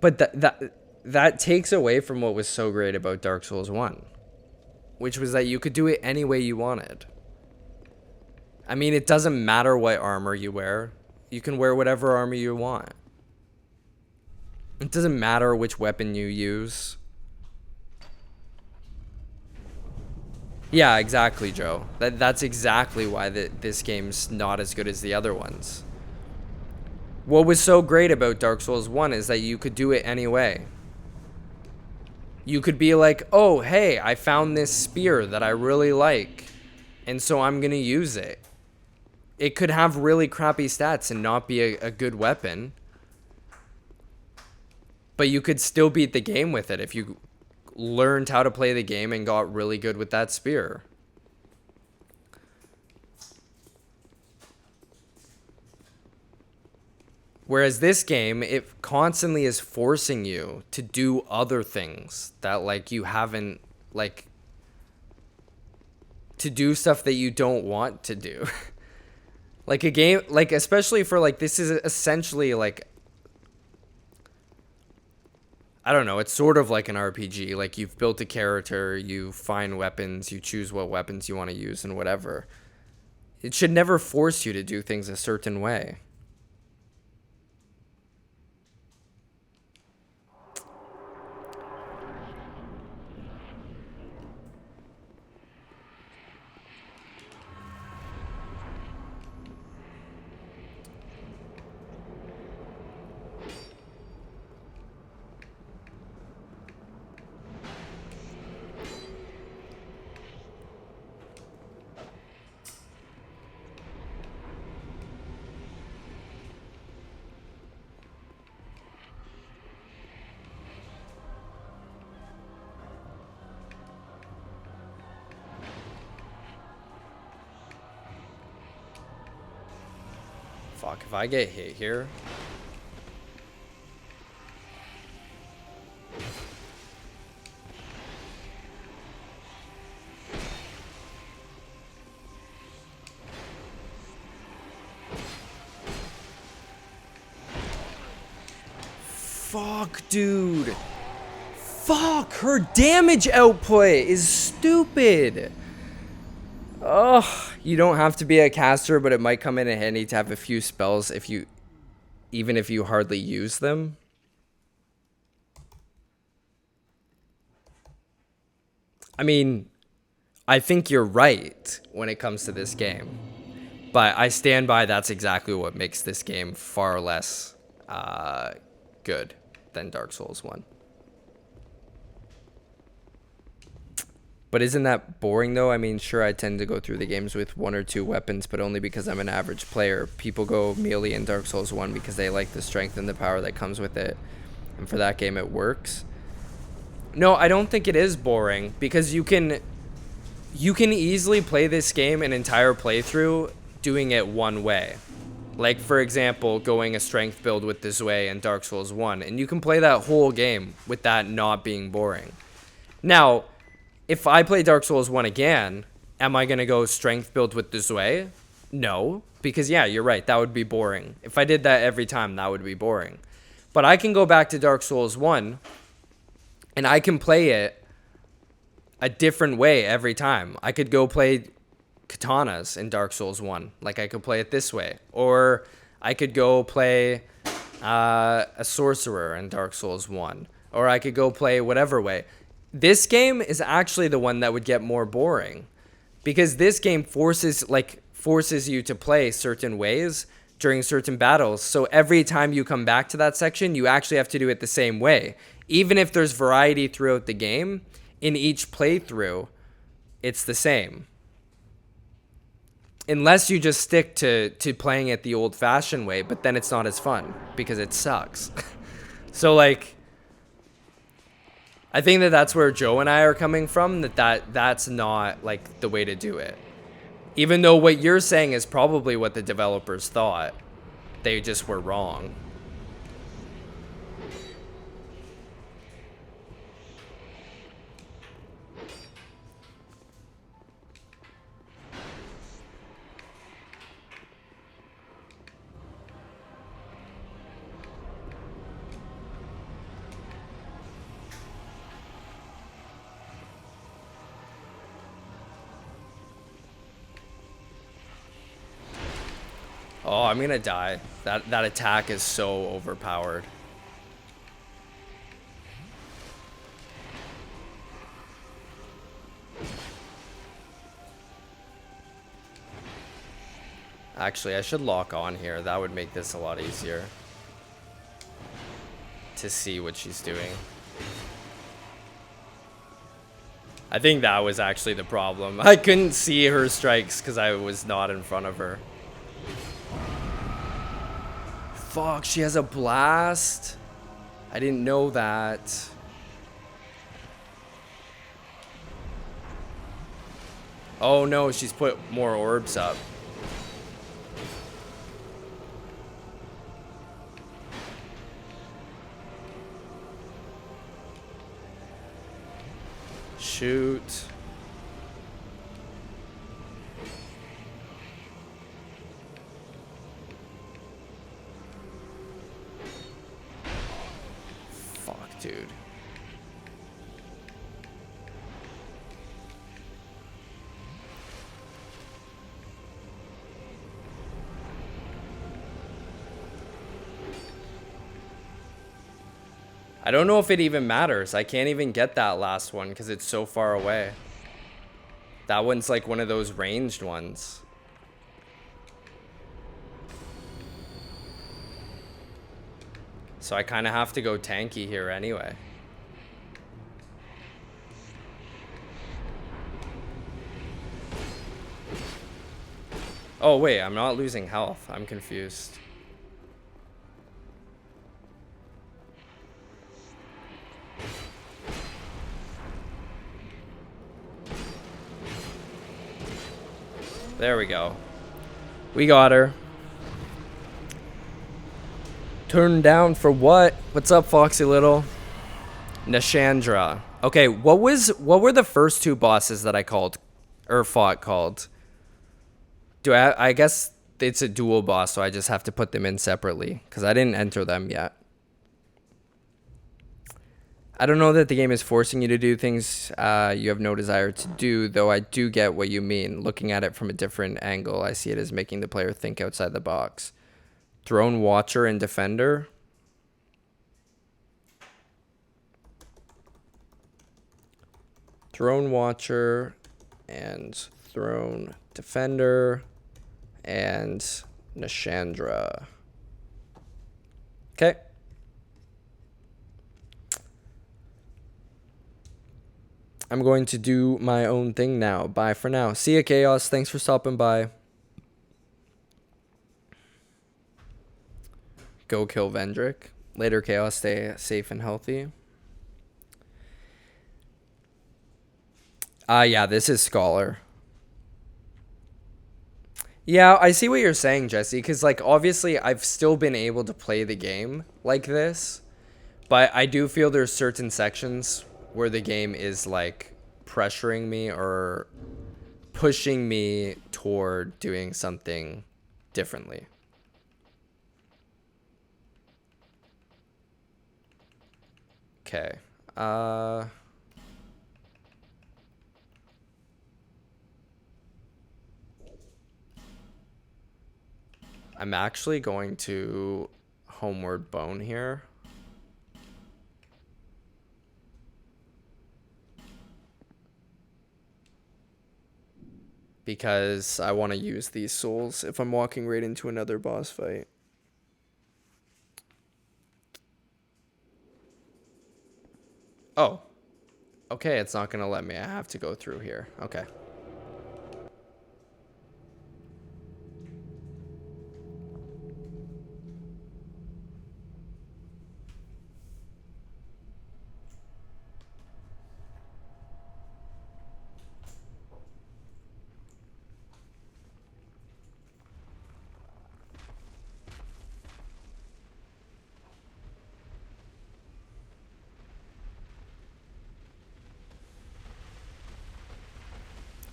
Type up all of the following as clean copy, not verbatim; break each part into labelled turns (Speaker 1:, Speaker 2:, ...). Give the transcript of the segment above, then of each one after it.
Speaker 1: But that takes away from what was so great about Dark Souls 1, which was that you could do it any way you wanted. I mean, it doesn't matter what armor you wear. You can wear whatever armor you want. It doesn't matter which weapon you use. Yeah, exactly, Joe. That's exactly why this game's not as good as the other ones. What was so great about Dark Souls 1 is that you could do it anyway. You could be like, oh, hey, I found this spear that I really like, and so I'm going to use it. It could have really crappy stats and not be a good weapon, but you could still beat the game with it if you learned how to play the game and got really good with that spear. Whereas this game, it constantly is forcing you to do other things that, like, you haven't, like, to do stuff that you don't want to do. Like, a game, like, especially for, like, this is essentially, like, I don't know, it's sort of like an RPG. Like, you've built a character, you find weapons, you choose what weapons you want to use and whatever. It should never force you to do things a certain way. Fuck, if I get hit here. Fuck, dude. Fuck, her damage output is stupid. Oh, you don't have to be a caster, but it might come in handy to have a few spells even if you hardly use them. I mean, I think you're right when it comes to this game, but I stand by that's exactly what makes this game far less good than Dark Souls 1. But isn't that boring, though? I mean, sure, I tend to go through the games with one or two weapons, but only because I'm an average player. People go melee in Dark Souls 1 because they like the strength and the power that comes with it. And for that game, it works. No, I don't think it is boring, because you can easily play this game an entire playthrough doing it one way. Like, for example, going a strength build with this way in Dark Souls 1. And you can play that whole game with that not being boring. Now, if I play Dark Souls 1 again, am I going to go strength build with this way? No, because yeah, you're right, that would be boring. If I did that every time, that would be boring. But I can go back to Dark Souls 1, and I can play it a different way every time. I could go play katanas in Dark Souls 1, like I could play it this way. Or I could go play a sorcerer in Dark Souls 1. Or I could go play whatever way. This game is actually the one that would get more boring, because this game forces you to play certain ways during certain battles. So every time you come back to that section, you actually have to do it the same way. Even if there's variety throughout the game, in each playthrough, it's the same. Unless you just stick to playing it the old-fashioned way, but then it's not as fun because it sucks. So, like, I think that's where Joe and I are coming from, that's not, like, the way to do it. Even though what you're saying is probably what the developers thought. They just were wrong. Oh, I'm gonna die. That attack is so overpowered. Actually, I should lock on here. That would make this a lot easier to see what she's doing. I think that was actually the problem. I couldn't see her strikes because I was not in front of her. Fuck, she has a blast. I didn't know that. Oh no, she's put more orbs up. Shoot. Fuck, dude. I don't know if it even matters. I can't even get that last one because it's so far away. That one's like one of those ranged ones. So I kind of have to go tanky here anyway. Oh wait, I'm not losing health. I'm confused. There we go. We got her. Turned down for what? What's up, Foxy Little? Nashandra. Okay, what were the first two bosses that I called or fought called? I guess it's a dual boss, so I just have to put them in separately because I didn't enter them yet. I don't know that the game is forcing you to do things you have no desire to do, though I do get what you mean. Looking at it from a different angle, I see it as making the player think outside the box. Throne Watcher and Defender. Throne Watcher and Throne Defender and Nashandra. Okay. I'm going to do my own thing now. Bye for now. See ya, Chaos. Thanks for stopping by. Go kill Vendrick. Later, Chaos. Stay safe and healthy. Yeah, this is Scholar. Yeah, I see what you're saying, Jesse, because, like, obviously I've still been able to play the game like this, but I do feel there's certain sections where the game is, like, pressuring me or pushing me toward doing something differently. Okay. I'm actually going to Homeward Bone here. Because I want to use these souls if I'm walking right into another boss fight. Oh. Okay, it's not going to let me. I have to go through here. Okay.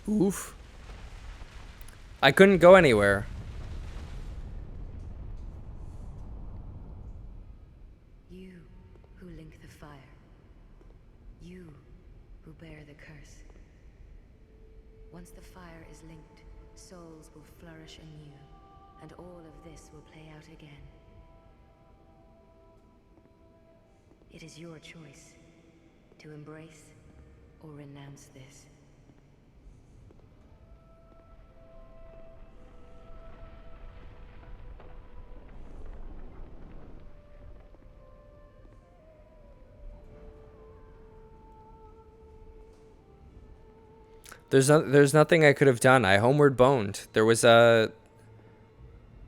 Speaker 1: Oof. I couldn't go anywhere.
Speaker 2: You who link the fire. You who bear the curse. Once the fire is linked, souls will flourish anew. and all of this will play out again. It is your choice to embrace or renounce this.
Speaker 1: There's nothing I could have done. I homeward boned. There was a...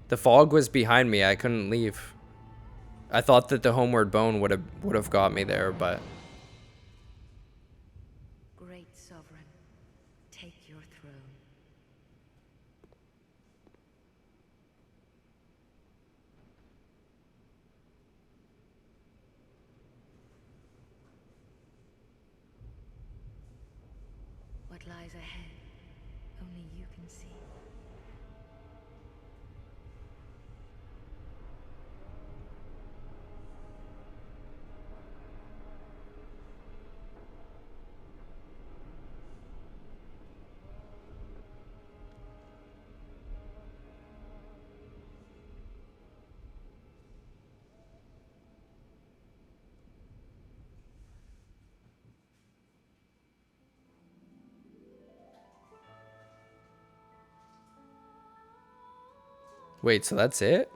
Speaker 1: The fog was behind me. I couldn't leave. I thought that the homeward bone would have got me there, but...
Speaker 2: Great Sovereign, take your throne. What lies ahead, only you can see.
Speaker 1: Wait, so that's it?